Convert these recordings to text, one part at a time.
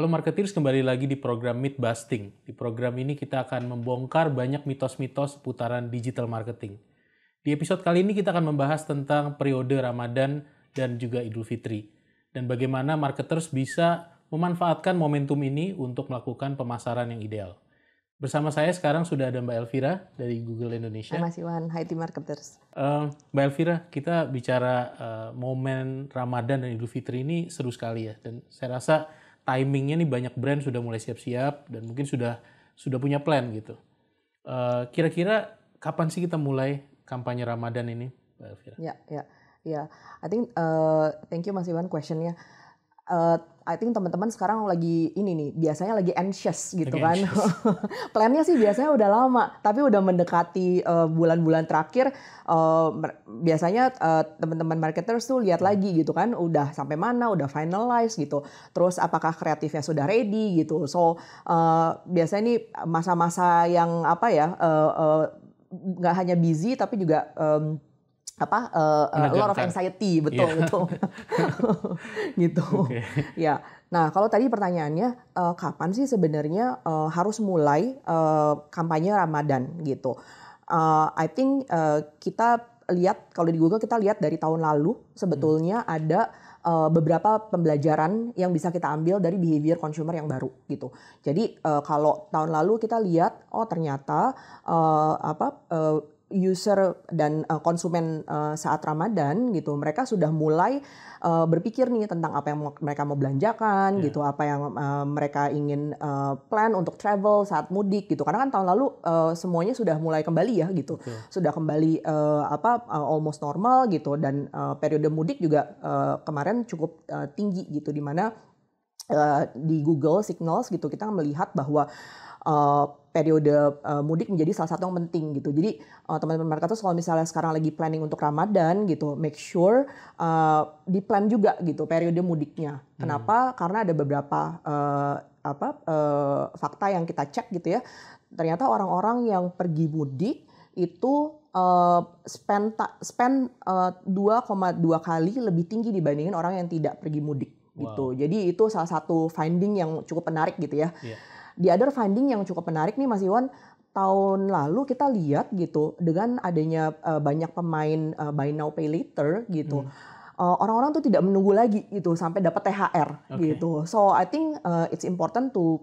Halo marketers, kembali lagi di program Myth Busting. Di program ini kita akan membongkar banyak mitos-mitos seputaran digital marketing. Di episode kali ini kita akan membahas tentang periode Ramadan dan juga Idul Fitri. Dan bagaimana marketers bisa memanfaatkan momentum ini untuk melakukan pemasaran yang ideal. Bersama saya sekarang sudah ada Mbak Elvira dari Google Indonesia. Hai Mas Iwan, hai team marketers. Mbak Elvira, kita bicara momen Ramadan dan Idul Fitri ini seru sekali ya. Dan saya rasa timingnya nih banyak brand sudah mulai siap-siap dan mungkin sudah punya plan gitu. Kira-kira kapan sih kita mulai kampanye Ramadan ini, Mbak Elvira? Ya. I think thank you Mas Iwan questionnya. I think teman-teman sekarang lagi biasanya lagi anxious gitu kan. Plannya sih biasanya udah lama, tapi udah mendekati bulan-bulan terakhir biasanya teman-teman marketers tuh lihat lagi gitu kan, udah sampai mana, udah finalize gitu. Terus apakah kreatifnya sudah ready gitu. So biasanya ini masa-masa yang nggak hanya busy tapi juga a lot of anxiety, betul. Gitu. Okay. Ya. Nah, kalau tadi pertanyaannya kapan sih sebenarnya harus mulai kampanye Ramadan gitu. I think kita lihat, kalau di Google kita lihat dari tahun lalu sebetulnya ada beberapa pembelajaran yang bisa kita ambil dari behavior consumer yang baru gitu. Jadi kalau tahun lalu kita lihat, ternyata user dan konsumen saat Ramadan gitu, mereka sudah mulai berpikir nih tentang apa yang mereka mau belanjakan gitu, apa yang mereka ingin plan untuk travel saat mudik gitu. Karena kan tahun lalu semuanya sudah mulai kembali ya gitu, sudah kembali almost normal gitu, dan periode mudik juga kemarin cukup tinggi gitu, di mana di Google Signals gitu kita melihat bahwa periode mudik menjadi salah satu yang penting gitu. Jadi teman-teman marketers kalau misalnya sekarang lagi planning untuk Ramadan gitu, make sure di plan juga gitu periode mudiknya. Kenapa? Karena ada beberapa fakta yang kita cek gitu ya. Ternyata orang-orang yang pergi mudik itu spend 2,2 kali lebih tinggi dibandingin orang yang tidak pergi mudik gitu. Jadi itu salah satu finding yang cukup menarik gitu ya. The other finding yang cukup menarik nih Mas Iwan, tahun lalu kita lihat gitu, dengan adanya banyak pemain buy now pay later gitu, orang-orang tuh tidak menunggu lagi gitu sampai dapat THR gitu. So I think it's important to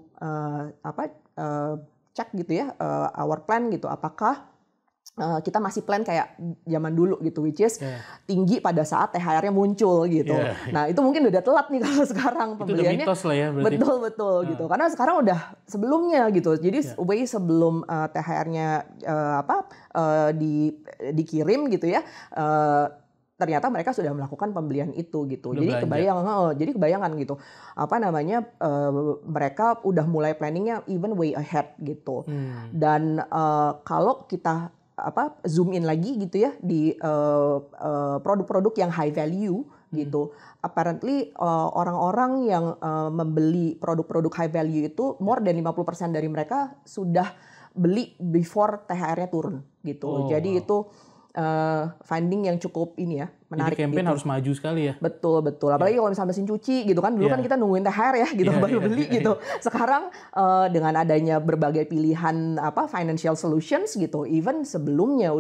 cek gitu ya our plan gitu, apakah kita masih plan kayak zaman dulu gitu, which is tinggi pada saat THR-nya muncul gitu. Nah itu mungkin udah telat nih kalau sekarang pembeliannya. Itu udah mitos lah ya berarti. Betul gitu. Karena sekarang udah sebelumnya gitu. Jadi way sebelum THR-nya dikirim gitu ya. Ternyata mereka sudah melakukan pembelian itu gitu. Jadi kebayangan gitu. Mereka udah mulai planningnya even way ahead gitu. Dan kalau kita zoom in lagi gitu ya di produk-produk yang high value gitu. Apparently orang-orang yang membeli produk-produk high value itu more than 50% dari mereka sudah beli before THR-nya turun gitu. Jadi itu finding yang cukup menarik. Jadi campaign gitu. Harus maju sekali ya. Betul. Apalagi kalau misalnya mesin cuci gitu kan, dulu kan kita nungguin THR ya gitu baru beli gitu. Sekarang dengan adanya berbagai pilihan financial solutions gitu, even sebelumnya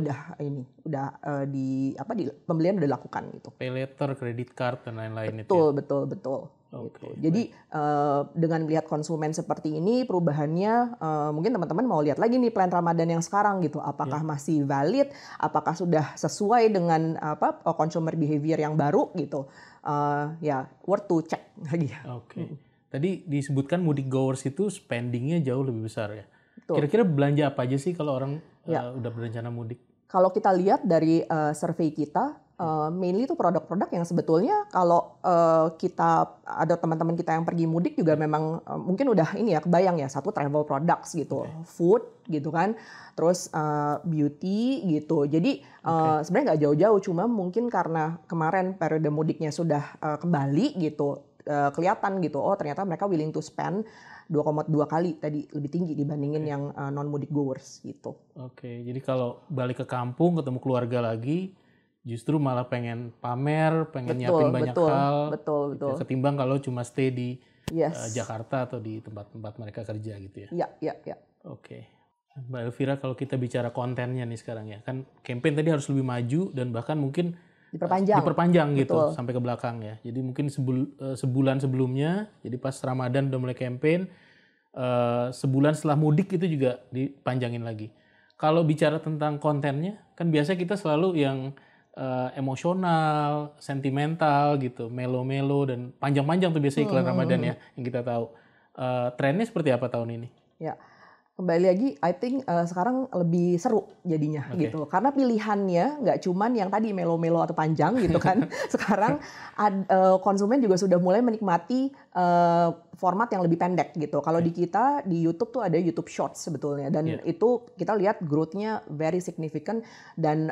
pembelian udah dilakukan gitu. Pay later, credit card dan lain-lain itu. Betul. Gitu. Jadi dengan melihat konsumen seperti ini, perubahannya mungkin teman-teman mau lihat lagi nih plan Ramadan yang sekarang gitu, apakah masih valid, apakah sudah sesuai dengan consumer behavior yang baru gitu, worth to check lagi. Tadi disebutkan mudik goers itu spendingnya jauh lebih besar ya. Kira-kira belanja apa aja sih kalau orang udah berencana mudik? Kalau kita lihat dari survei kita, mainly itu produk-produk yang sebetulnya kalau kita ada teman-teman kita yang pergi mudik juga memang mungkin udah kebayang ya, satu travel products gitu, food gitu kan, terus beauty gitu. Jadi sebenarnya nggak jauh-jauh, cuma mungkin karena kemarin periode mudiknya sudah kembali gitu, kelihatan gitu, ternyata mereka willing to spend 2,2 kali tadi, lebih tinggi dibandingin yang non mudik goers gitu. Jadi kalau balik ke kampung ketemu keluarga lagi, justru malah pengen pamer, pengen nyiapin banyak hal. Betul. Ketimbang kalau cuma stay di Jakarta atau di tempat-tempat mereka kerja gitu ya. Iya. Oke. Mbak Elvira, kalau kita bicara kontennya nih sekarang ya, kan campaign tadi harus lebih maju dan bahkan mungkin diperpanjang gitu sampai ke belakang ya. Jadi mungkin sebulan sebelumnya, jadi pas Ramadan udah mulai campaign, sebulan setelah mudik itu juga dipanjangin lagi. Kalau bicara tentang kontennya, kan biasa kita selalu yang emosional, sentimental gitu, melo-melo dan panjang-panjang tuh biasa iklan Ramadan ya yang kita tahu. Trennya seperti apa tahun ini? Ya, kembali lagi, I think sekarang lebih seru jadinya gitu, karena pilihannya nggak cuman yang tadi melo-melo atau panjang gitu kan. Sekarang konsumen juga sudah mulai menikmati format yang lebih pendek gitu. Kalau di kita di YouTube tuh ada YouTube Shorts sebetulnya, dan itu kita lihat growth-nya very significant, dan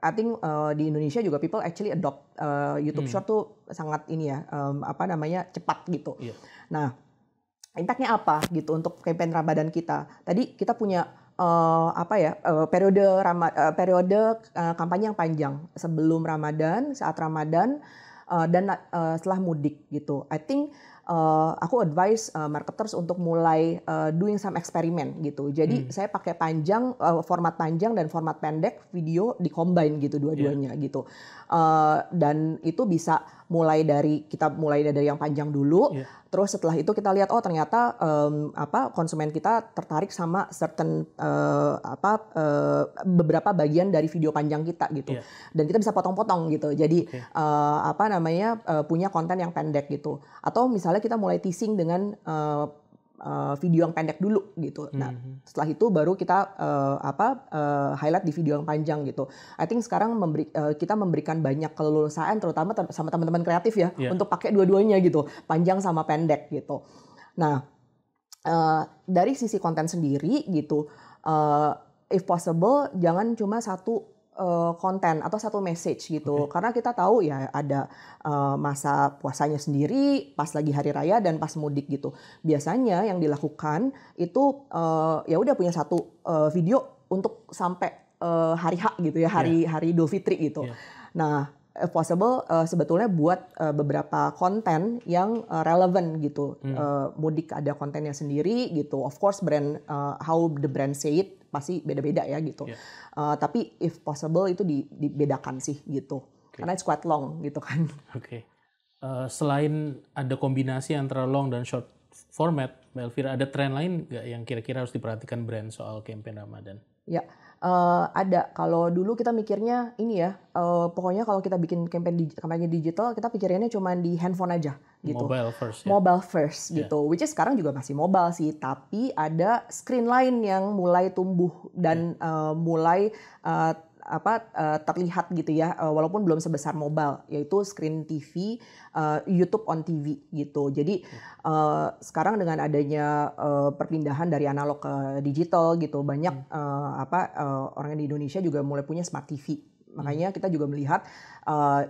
I think di Indonesia juga people actually adopt YouTube Short tuh sangat ini ya, cepat gitu. Nah, impact-nya apa gitu untuk campaign Ramadan kita? Tadi kita punya periode kampanye yang panjang sebelum Ramadan, saat Ramadan, dan setelah mudik gitu. I think aku advise marketers untuk mulai doing some eksperimen gitu. Jadi saya pakai format panjang dan format pendek video di-combine gitu dua-duanya gitu. Dan itu bisa mulai dari yang panjang dulu. Terus setelah itu kita lihat ternyata konsumen kita tertarik sama certain beberapa bagian dari video panjang kita gitu. Dan kita bisa potong-potong gitu. Jadi punya konten yang pendek gitu. Atau misalnya kita mulai teasing dengan video yang pendek dulu gitu. Nah, setelah itu baru kita highlight di video yang panjang gitu. I think sekarang kita memberikan banyak keleluasaan terutama sama teman-teman kreatif ya untuk pakai dua-duanya gitu, panjang sama pendek gitu. Nah, dari sisi konten sendiri gitu, if possible jangan cuma satu konten atau satu message gitu, karena kita tahu ya ada masa puasanya sendiri, pas lagi hari raya dan pas mudik gitu. Biasanya yang dilakukan itu ya udah punya satu video untuk sampai hari H gitu ya, hari Idul Fitri gitu. Nah, if possible sebetulnya buat beberapa konten yang relevan gitu. Mudik ada kontennya sendiri gitu. Of course how the brand say it pasti beda-beda ya gitu. Tapi if possible itu dibedakan sih gitu. Karena it's quite long gitu kan. Selain ada kombinasi antara long dan short format, Mbak Elvira, ada tren lain nggak yang kira-kira harus diperhatikan brand soal campaign Ramadan? Ya, ada. Kalau dulu kita mikirnya ini ya, pokoknya kalau kita bikin kampanye digital, kita pikirannya cuma di handphone aja gitu. Mobile first gitu. Which is sekarang juga masih mobile sih, tapi ada screen lain yang mulai tumbuh dan mulai terlihat gitu ya, walaupun belum sebesar mobile, yaitu screen TV, YouTube on TV gitu. Jadi sekarang dengan adanya perpindahan dari analog ke digital gitu, banyak orang di Indonesia juga mulai punya smart TV. Makanya kita juga melihat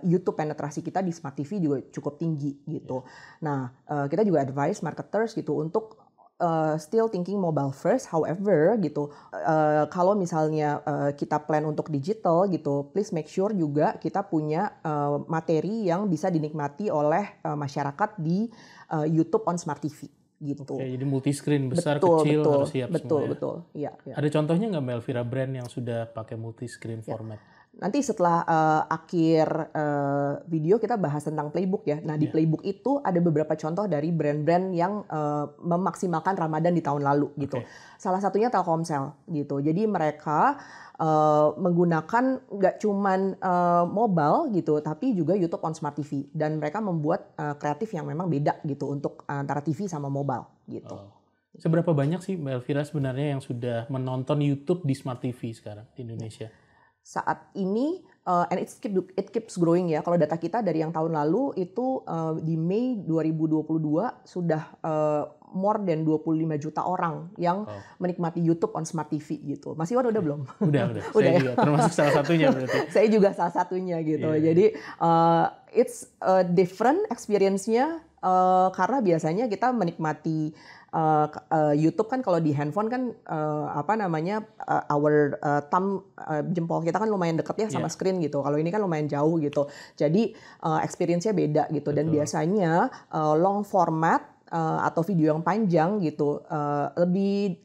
YouTube penetrasi kita di smart TV juga cukup tinggi gitu. Nah, kita juga advise marketers gitu untuk still thinking mobile first. However gitu, kalau misalnya kita plan untuk digital gitu, please make sure juga kita punya materi yang bisa dinikmati oleh masyarakat di YouTube on smart TV gitu. Jadi multi screen besar kecil harus siap semua. Betul. Ya. Ada contohnya nggak Mbak Elvira brand yang sudah pakai multi screen format? Nanti setelah akhir video kita bahas tentang playbook ya. Nah, di playbook itu ada beberapa contoh dari brand-brand yang memaksimalkan Ramadan di tahun lalu gitu. Salah satunya Telkomsel gitu. Jadi mereka menggunakan nggak cuman mobile gitu, tapi juga YouTube on Smart TV. Dan mereka membuat kreatif yang memang beda gitu untuk antara TV sama mobile gitu. Seberapa banyak sih Mbak Elvira sebenarnya yang sudah menonton YouTube di Smart TV sekarang di Indonesia? Saat ini, and it keeps growing ya. Kalau data kita dari yang tahun lalu itu di Mei 2022 sudah more than 25 juta orang yang menikmati YouTube on Smart TV gitu. Mas Iwan udah belum? Udah. Saya juga termasuk salah satunya berarti. Saya juga salah satunya gitu. Jadi it's different experience-nya karena biasanya kita menikmati YouTube kan kalau di handphone kan our thumb, jempol kita kan lumayan deket ya sama screen gitu. Kalau ini kan lumayan jauh gitu. Jadi experience-nya beda gitu. Dan biasanya long format atau video yang panjang gitu lebih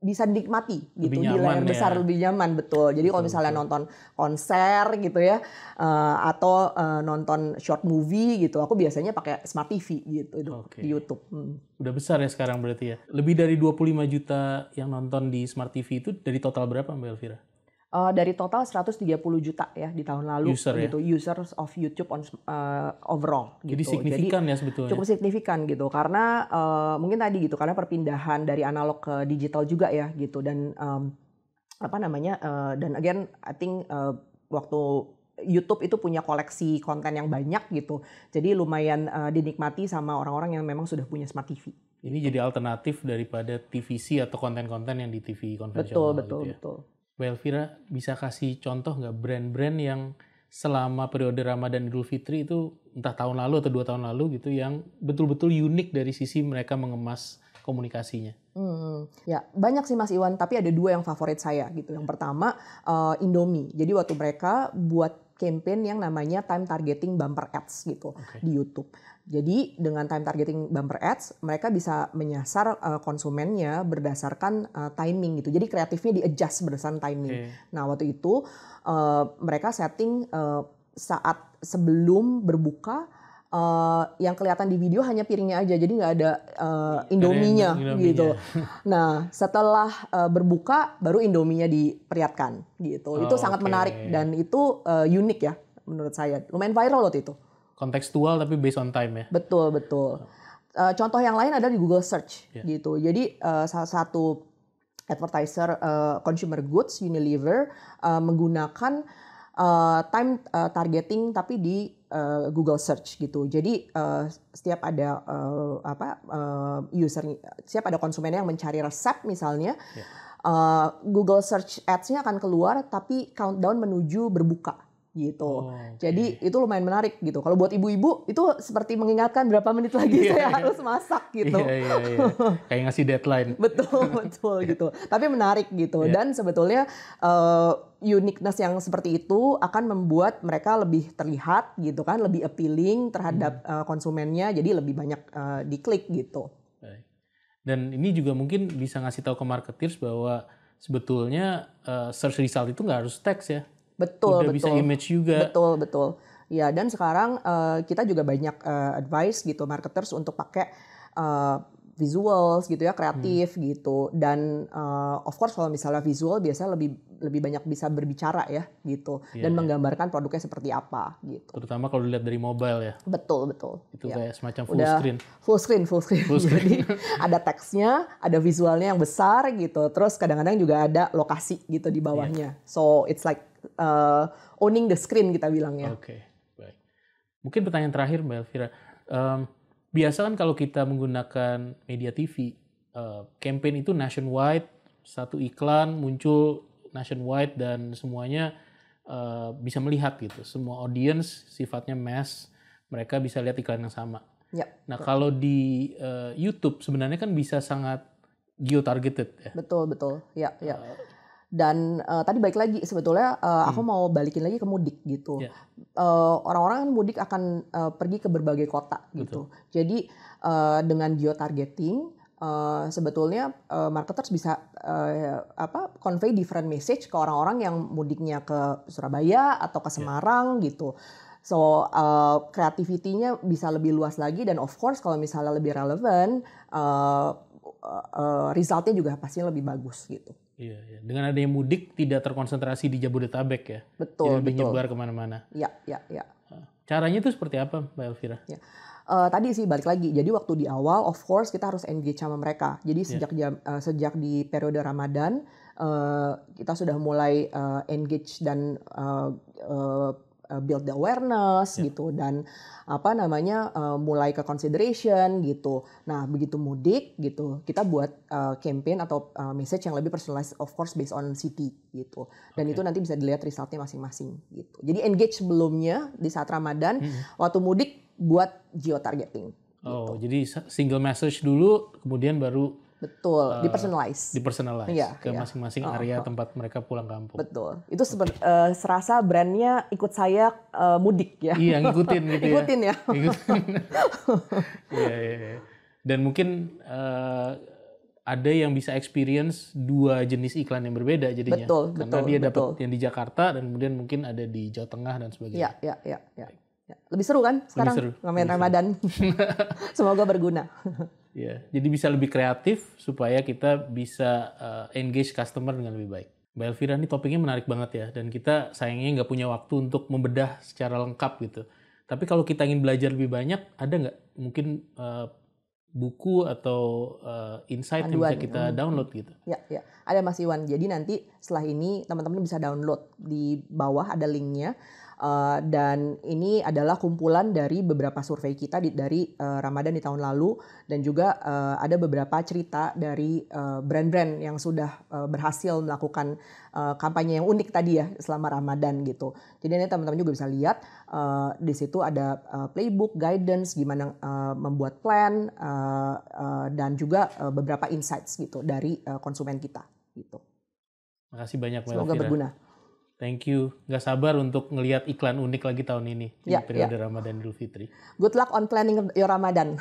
bisa dinikmati gitu di layar besar, lebih nyaman, betul. Jadi kalau misalnya nonton konser gitu ya atau nonton short movie gitu, aku biasanya pakai Smart TV gitu di YouTube. Udah besar ya sekarang berarti ya. Lebih dari 25 juta yang nonton di Smart TV itu dari total berapa Mbak Elvira? Dari total 130 juta ya di tahun lalu gitu, users of YouTube overall gitu. Jadi signifikan ya sebetulnya. Cukup signifikan gitu karena mungkin tadi gitu, karena perpindahan dari analog ke digital juga ya gitu. Dan dan again I think waktu YouTube itu punya koleksi konten yang banyak gitu. Jadi lumayan dinikmati sama orang-orang yang memang sudah punya Smart TV. Ini jadi alternatif daripada TVC atau konten-konten yang di TV konvensional. Betul. Mbak Elvira bisa kasih contoh nggak brand-brand yang selama periode Ramadan Idul Fitri itu entah tahun lalu atau 2 tahun lalu gitu yang betul-betul unik dari sisi mereka mengemas komunikasinya? Ya banyak sih Mas Iwan, tapi ada 2 yang favorit saya gitu. Yang pertama Indomie. Jadi waktu mereka buat campaign yang namanya time targeting bumper ads gitu di YouTube. Jadi dengan time targeting bumper ads, mereka bisa menyasar konsumennya berdasarkan timing gitu. Jadi kreatifnya di-adjust berdasarkan timing. Nah waktu itu mereka setting saat sebelum berbuka, yang kelihatan di video hanya piringnya aja, jadi nggak ada Indominya gitu. Nah setelah berbuka baru Indominya diperlihatkan gitu. Itu sangat menarik dan itu unik ya menurut saya. Lumayan viral waktu itu. Kontekstual tapi based on time ya. Betul. Contoh yang lain ada di Google Search gitu. Jadi salah satu advertiser consumer goods Unilever menggunakan time targeting tapi di Google Search gitu. Jadi setiap ada setiap ada konsumen yang mencari resep misalnya, Google Search Ads-nya akan keluar tapi countdown menuju berbuka gitu. Jadi itu lumayan menarik gitu. Kalau buat ibu-ibu itu seperti mengingatkan berapa menit lagi saya harus masak gitu. Iya. Kayak ngasih deadline. Betul gitu. Tapi menarik gitu. Dan sebetulnya uniqueness yang seperti itu akan membuat mereka lebih terlihat gitu kan, lebih appealing terhadap konsumennya. Jadi lebih banyak diklik gitu. Dan ini juga mungkin bisa ngasih tahu ke marketers bahwa sebetulnya search result itu nggak harus teks ya. Betul. Bisa image juga. Betul. Ya, dan sekarang kita juga banyak advice gitu marketers untuk pakai visuals gitu ya, kreatif gitu. Dan of course kalau misalnya visual biasanya lebih banyak bisa berbicara ya gitu. Dan menggambarkan produknya seperti apa gitu. Terutama kalau dilihat dari mobile ya. Betul. Itu kayak semacam full screen. Jadi ada teksnya, ada visualnya yang besar gitu. Terus kadang-kadang juga ada lokasi gitu di bawahnya. So it's like owning the screen kita bilangnya. Oke, baik. Mungkin pertanyaan terakhir Mbak Elvira. Biasa kan kalau kita menggunakan media TV, campaign itu nationwide, satu iklan muncul nationwide dan semuanya bisa melihat gitu. Semua audience sifatnya mass, mereka bisa lihat iklan yang sama. Ya, nah kalau di YouTube sebenarnya kan bisa sangat geo-targeted ya. Betul. Ya. Dan tadi balik lagi sebetulnya aku mau balikin lagi ke mudik gitu. Orang-orang kan mudik akan pergi ke berbagai kota gitu. Jadi dengan geotargeting sebetulnya marketers bisa convey different message ke orang-orang yang mudiknya ke Surabaya atau ke Semarang gitu. So creativity-nya bisa lebih luas lagi dan of course kalau misalnya lebih relevan resultnya juga pasti lebih bagus gitu. Iya. Dengan adanya mudik tidak terkonsentrasi di Jabodetabek ya. Betul. Lebih nyebar kemana-mana. Ya. Caranya itu seperti apa Mbak Elvira? Ya. Tadi sih balik lagi. Jadi waktu di awal, of course kita harus engage sama mereka. Jadi sejak di periode Ramadan kita sudah mulai engage dan build the awareness gitu dan mulai ke consideration gitu. Nah begitu mudik gitu kita buat campaign atau message yang lebih personalized of course based on city gitu. Dan itu nanti bisa dilihat resultnya masing-masing gitu. Jadi engage sebelumnya di saat Ramadan waktu mudik buat geotargeting. Oh, jadi single message dulu, kemudian baru Betul, dipersonalize ke masing-masing area tempat mereka pulang kampung. Betul, itu serasa brandnya ikut saya mudik ya. Iya, ngikutin gitu Ikutin ya. Iya. Dan mungkin ada yang bisa experience dua jenis iklan yang berbeda jadinya. Karena dia dapat yang di Jakarta dan kemudian mungkin ada di Jawa Tengah dan sebagainya. Iya. Lebih seru kan sekarang ngomongin Ramadan. Semoga berguna. Ya, jadi bisa lebih kreatif supaya kita bisa engage customer dengan lebih baik. Mbak Elvira, ini topiknya menarik banget ya, dan kita sayangnya nggak punya waktu untuk membedah secara lengkap gitu. Tapi kalau kita ingin belajar lebih banyak, ada nggak mungkin buku atau insight yang bisa kita download gitu? Ya, ada Mas Iwan. Jadi nanti setelah ini teman-teman bisa download, di bawah ada linknya. Dan ini adalah kumpulan dari beberapa survei kita dari Ramadan di tahun lalu, dan juga ada beberapa cerita dari brand-brand yang sudah berhasil melakukan kampanye yang unik tadi ya selama Ramadan gitu. Jadi ini teman-teman juga bisa lihat di situ ada playbook, guidance gimana membuat plan, dan juga beberapa insights gitu dari konsumen kita gitu. Makasih banyak Mbak Semoga Elvira. Berguna. Thank you. Gak sabar untuk ngelihat iklan unik lagi tahun ini di periode Ramadan Idul Fitri. Good luck on planning your Ramadan.